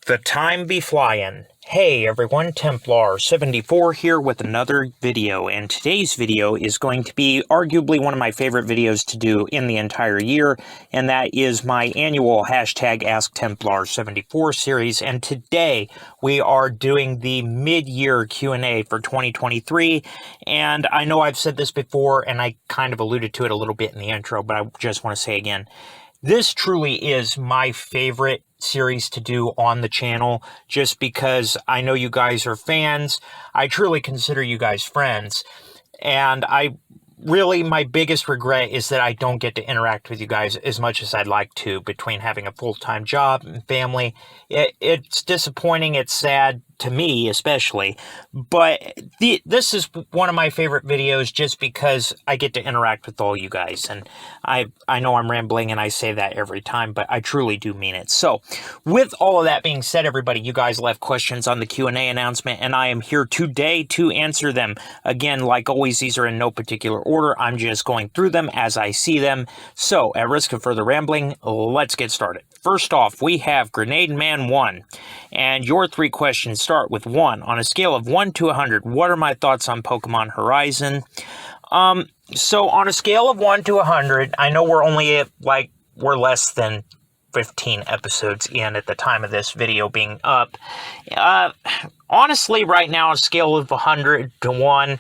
The time be flying. Hey everyone, Templar74 here with another video, and today's video is going to be arguably one of my favorite videos to do in the entire year, and that is my annual hashtag AskTemplar74 series, and today we are doing the mid-year Q&A for 2023, and I know I've said this before, and I kind of alluded to it a little bit in the intro, but I just want to say again, this truly is my favorite series to do on the channel, just because I know you guys are fans. I truly consider you guys friends, and my biggest regret is that I don't get to interact with you guys as much as I'd like to between having a full-time job and family. It's disappointing, it's sad, to me especially, but this is one of my favorite videos just because I get to interact with all you guys, and I know I'm rambling and I say that every time, but I truly do mean it. So with all of that being said, everybody, you guys left questions on the Q&A announcement, and I am here today to answer them. Again, like always, these are in no particular order. I'm just going through them as I see them. So at risk of further rambling, let's get started. First off, we have Grenade Man 1, and your three questions start with 1. On a scale of 1 to 100, what are my thoughts on Pokemon Horizon? So on a scale of 1 to 100, I know we're only at, we're less than 15 episodes in at the time of this video being up. Honestly, right now, on a scale of 100 to 1,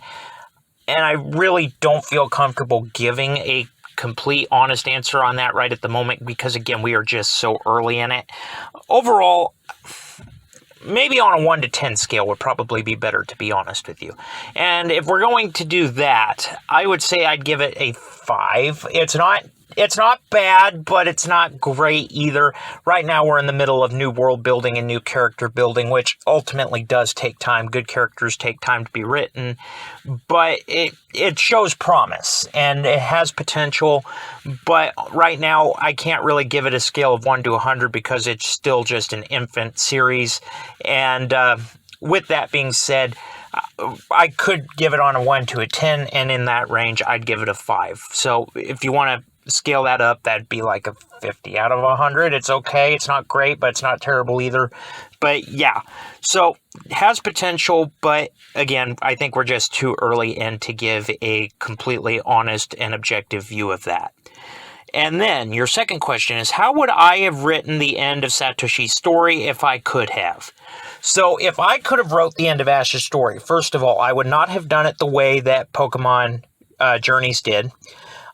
and I really don't feel comfortable giving a complete honest answer on that right at the moment because, again, we are just so early in it. Overall, maybe on a 1 to 10 scale would probably be better, to be honest with you. And if we're going to do that, I would say I'd give it a 5. It's not bad, but it's not great either. Right now we're in the middle of new world building and new character building, which ultimately does take time. Good characters take time to be written, but it shows promise and it has potential. But right now I can't really give it a scale of 1 to 100 because it's still just an infant series. And with that being said, I could give it on a 1 to a 10, and in that range I'd give it a 5. So if you want to scale that up, that'd be like a 50 out of 100. It's okay. It's not great, but it's not terrible either. But yeah, so it has potential, but again, I think we're just too early in to give a completely honest and objective view of that. And then your second question is, how would I have written the end of Satoshi's story if I could have? So if I could have wrote the end of Ash's story, first of all, I would not have done it the way that Pokemon Journeys did.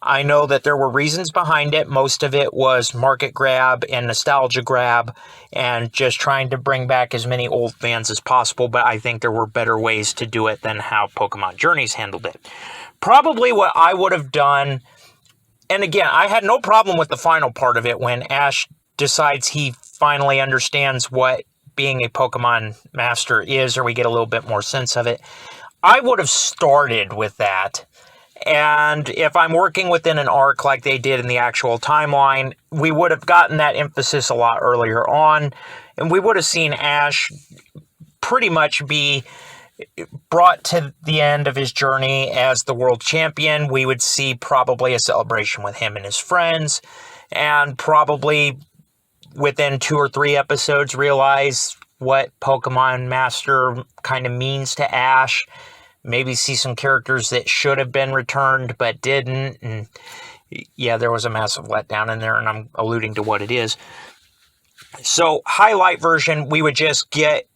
I know that there were reasons behind it. Most of it was market grab and nostalgia grab and just trying to bring back as many old fans as possible, but I think there were better ways to do it than how Pokemon Journeys handled it. Probably what I would have done, and again, I had no problem with the final part of it when Ash decides he finally understands what being a Pokemon master is, or we get a little bit more sense of it. I would have started with that. And if I'm working within an arc like they did in the actual timeline, we would have gotten that emphasis a lot earlier on, and we would have seen Ash pretty much be brought to the end of his journey as the world champion. We would see probably a celebration with him and his friends, and probably within 2 or 3 episodes realize what Pokemon Master kind of means to Ash. Maybe see some characters that should have been returned but didn't. And yeah, there was a massive letdown in there, and I'm alluding to what it is. So highlight version, we would get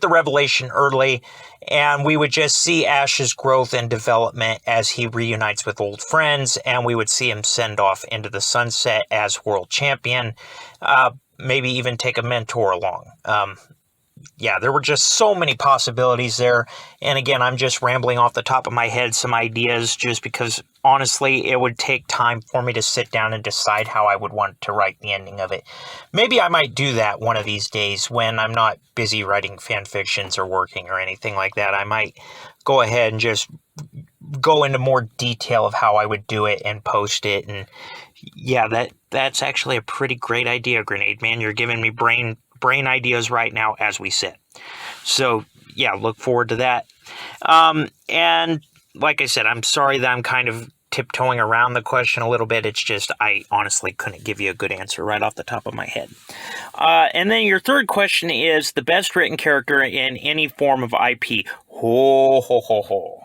the revelation early, and we would just see Ash's growth and development as he reunites with old friends, and we would see him send off into the sunset as world champion. Maybe even take a mentor along. Yeah, there were just so many possibilities there. And again, I'm just rambling off the top of my head some ideas just because, honestly, it would take time for me to sit down and decide how I would want to write the ending of it. Maybe I might do that one of these days when I'm not busy writing fan fictions or working or anything like that. I might go ahead and just go into more detail of how I would do it and post it. And yeah, that's actually a pretty great idea, Grenade Man. You're giving me brain ideas right now as we sit. So yeah, look forward to that. And like I said, I'm sorry that I'm kind of tiptoeing around the question a little bit. It's just I honestly couldn't give you a good answer right off the top of my head. And then your third question is the best written character in any form of IP. Ho, ho, ho, ho.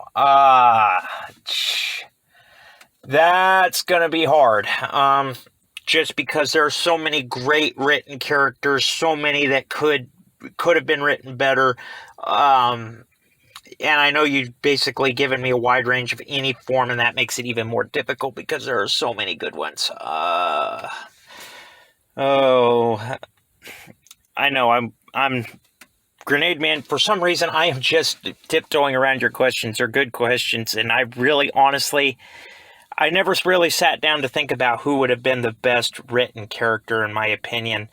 That's going to be hard. Just because there are so many great written characters, so many that could have been written better. And I know you've basically given me a wide range of any form, and that makes it even more difficult because there are so many good ones. I know I'm Grenade Man. For some reason, I am just tiptoeing around your questions. They're good questions, and I really, honestly, I never really sat down to think about who would have been the best written character, in my opinion.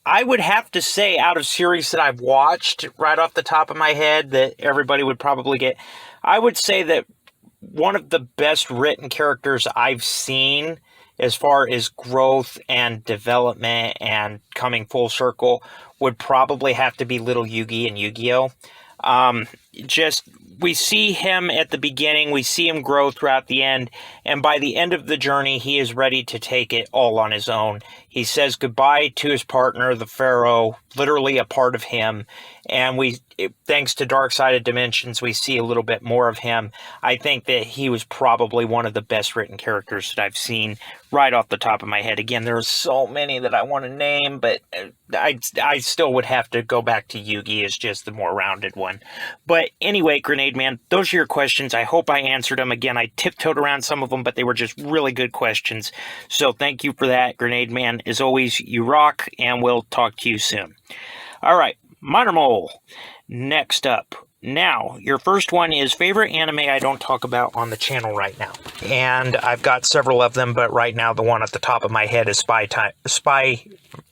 I would have to say, out of series that I've watched, right off the top of my head, that everybody would probably get, I would say that one of the best written characters I've seen as far as growth and development and coming full circle would probably have to be Little Yugi in Yu-Gi-Oh! We see him at the beginning, we see him grow throughout the end, and by the end of the journey, he is ready to take it all on his own. He says goodbye to his partner, the Pharaoh, literally a part of him, and thanks to Dark Side of Dimensions, we see a little bit more of him. I think that he was probably one of the best written characters that I've seen right off the top of my head. Again, there are so many that I want to name, but I still would have to go back to Yugi as just the more rounded one. But anyway, Grenade Man, those are your questions. I hope I answered them. Again, I tiptoed around some of them, but they were just really good questions. So thank you for that, Grenade Man. As always, you rock, and we'll talk to you soon. All right, Minor Mole, next up. Now, your first one is favorite anime I don't talk about on the channel right now. And I've got several of them, but right now the one at the top of my head is Spy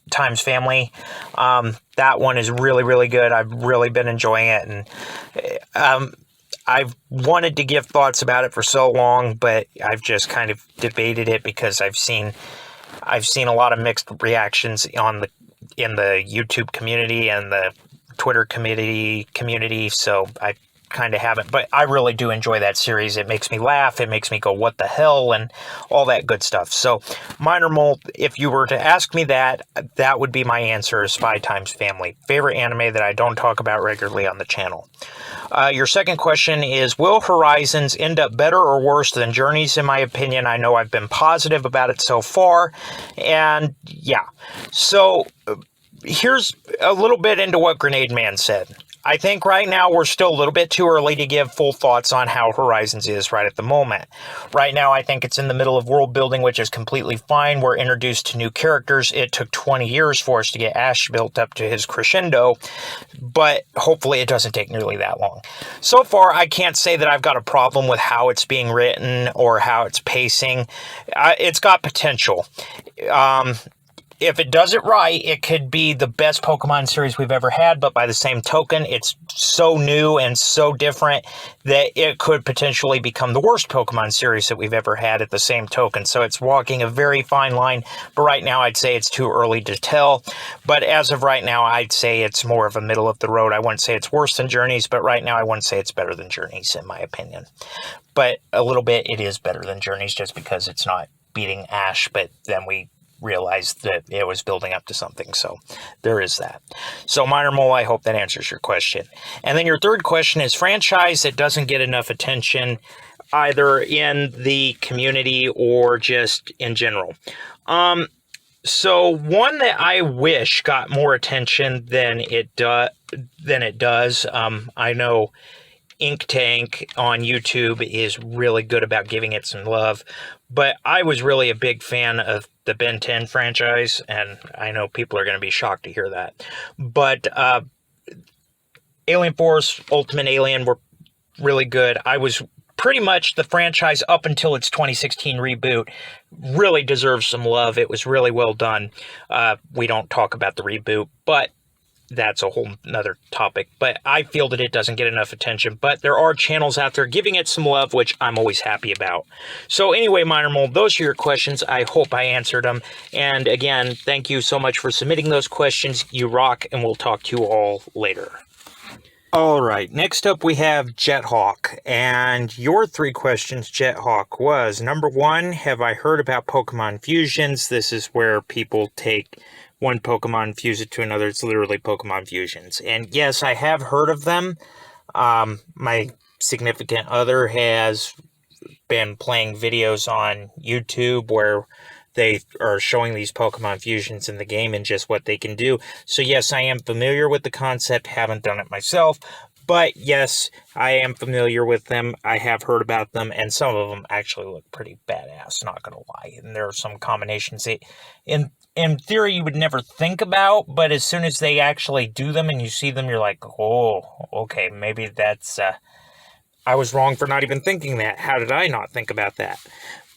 Times Family. That one is really, really good. I've really been enjoying it, and I've wanted to give thoughts about it for so long, but I've just kind of debated it because I've seen a lot of mixed reactions in the YouTube community and the Twitter community, so I kind of haven't, but I really do enjoy that series. It makes me laugh, it makes me go, what the hell, and all that good stuff. So, Minor Mole, if you were to ask me that would be my answer, is Spy Times Family. Favorite anime that I don't talk about regularly on the channel. Your second question is, will Horizons end up better or worse than Journeys? In my opinion, I know I've been positive about it so far, and yeah. So, here's a little bit into what Grenade Man said. I think right now we're still a little bit too early to give full thoughts on how Horizons is right at the moment. Right now I think it's in the middle of world building, which is completely fine. We're introduced to new characters. It took 20 years for us to get Ash built up to his crescendo, but hopefully it doesn't take nearly that long. So far, I can't say that I've got a problem with how it's being written or how it's pacing. It's got potential. If it does it right, it could be the best Pokemon series we've ever had, but by the same token, it's so new and so different that it could potentially become the worst Pokemon series that we've ever had at the same token. So it's walking a very fine line, but right now I'd say it's too early to tell. But as of right now, I'd say it's more of a middle of the road. I wouldn't say it's worse than Journeys, but right now I wouldn't say it's better than Journeys, in my opinion. But a little bit, it is better than Journeys just because it's not beating Ash, but then we realized that it was building up to something, so there is that. So Minor Mole, I hope that answers your question. And then your third question is franchise that doesn't get enough attention either in the community or just in general. So one that I wish got more attention than it does. I know Ink Tank on YouTube is really good about giving it some love, but I was really a big fan of the Ben 10 franchise, and I know people are going to be shocked to hear that. But Alien Force, Ultimate Alien were really good. I was pretty much the franchise up until its 2016 reboot really deserves some love. It was really well done. We don't talk about the reboot, but that's a whole nother topic. But I feel that it doesn't get enough attention. But there are channels out there giving it some love, which I'm always happy about. So anyway, Minor Mole, those are your questions. I hope I answered them. And again, thank you so much for submitting those questions. You rock, and we'll talk to you all later. All right, next up we have Jethawk, and your 3 questions, Jethawk, was number 1, have I heard about Pokemon fusions? This is where people take one Pokemon, fuse it to another. It's literally Pokemon fusions. And yes, I have heard of them. My significant other has been playing videos on YouTube where they are showing these Pokemon fusions in the game and just what they can do. So yes, I am familiar with the concept, haven't done it myself, but yes, I am familiar with them. I have heard about them, and some of them actually look pretty badass, not gonna lie. And there are some combinations that, in theory, you would never think about, but as soon as they actually do them and you see them, you're like, oh, okay, maybe that's, I was wrong for not even thinking that. How did I not think about that?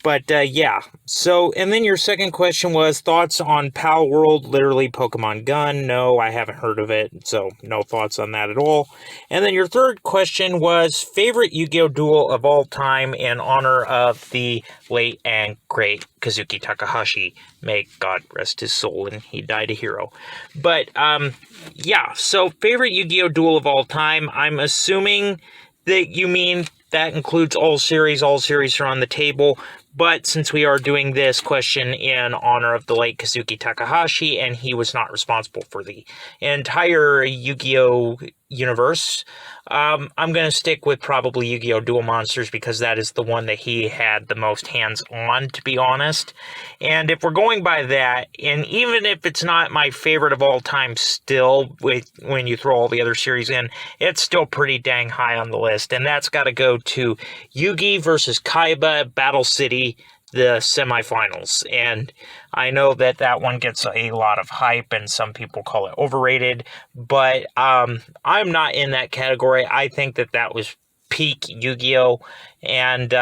But yeah, so, and then your second question was thoughts on Pal World, literally Pokemon Gun. No, I haven't heard of it, so no thoughts on that at all. And then your third question was favorite Yu-Gi-Oh! Duel of all time in honor of the late and great Kazuki Takahashi. May God rest his soul, and he died a hero. But, yeah, so favorite Yu-Gi-Oh! Duel of all time, I'm assuming that you mean that includes all series are on the table. But since we are doing this question in honor of the late Kazuki Takahashi, and he was not responsible for the entire Yu-Gi-Oh! Universe, I'm going to stick with probably Yu-Gi-Oh! Duel Monsters because that is the one that he had the most hands-on, to be honest. And if we're going by that, and even if it's not my favorite of all time still, when you throw all the other series in, it's still pretty dang high on the list. And that's got to go to Yugi versus Kaiba Battle City, the semifinals. And I know that that one gets a lot of hype and some people call it overrated, but I'm not in that category. I think that that was peak Yu-Gi-Oh! And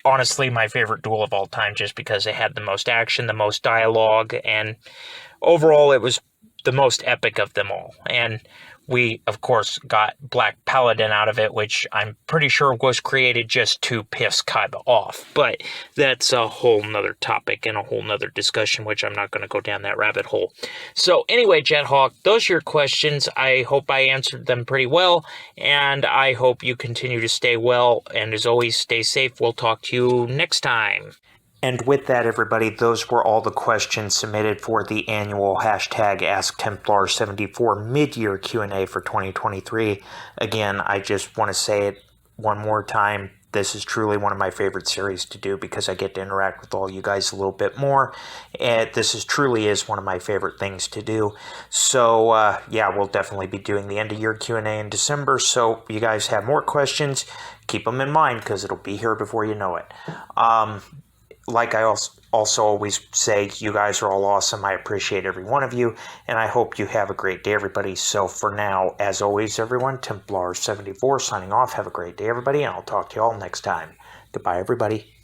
honestly, my favorite duel of all time just because it had the most action, the most dialogue, and overall it was the most epic of them all. And we, of course, got Black Paladin out of it, which I'm pretty sure was created just to piss Kaiba off. But that's a whole nother topic and a whole nother discussion, which I'm not going to go down that rabbit hole. So anyway, Jethawk, those are your questions. I hope I answered them pretty well, and I hope you continue to stay well. And as always, stay safe. We'll talk to you next time. And with that, everybody, those were all the questions submitted for the annual hashtag AskTemplar74 mid-year Q&A for 2023. Again, I just want to say it one more time. This is truly one of my favorite series to do because I get to interact with all you guys a little bit more. And this truly is one of my favorite things to do. So, yeah, we'll definitely be doing the end-of-year Q&A in December. So if you guys have more questions, keep them in mind because it'll be here before you know it. Like I also always say, you guys are all awesome. I appreciate every one of you, and I hope you have a great day, everybody. So for now, as always, everyone, Templar74 signing off. Have a great day, everybody, and I'll talk to you all next time. Goodbye, everybody.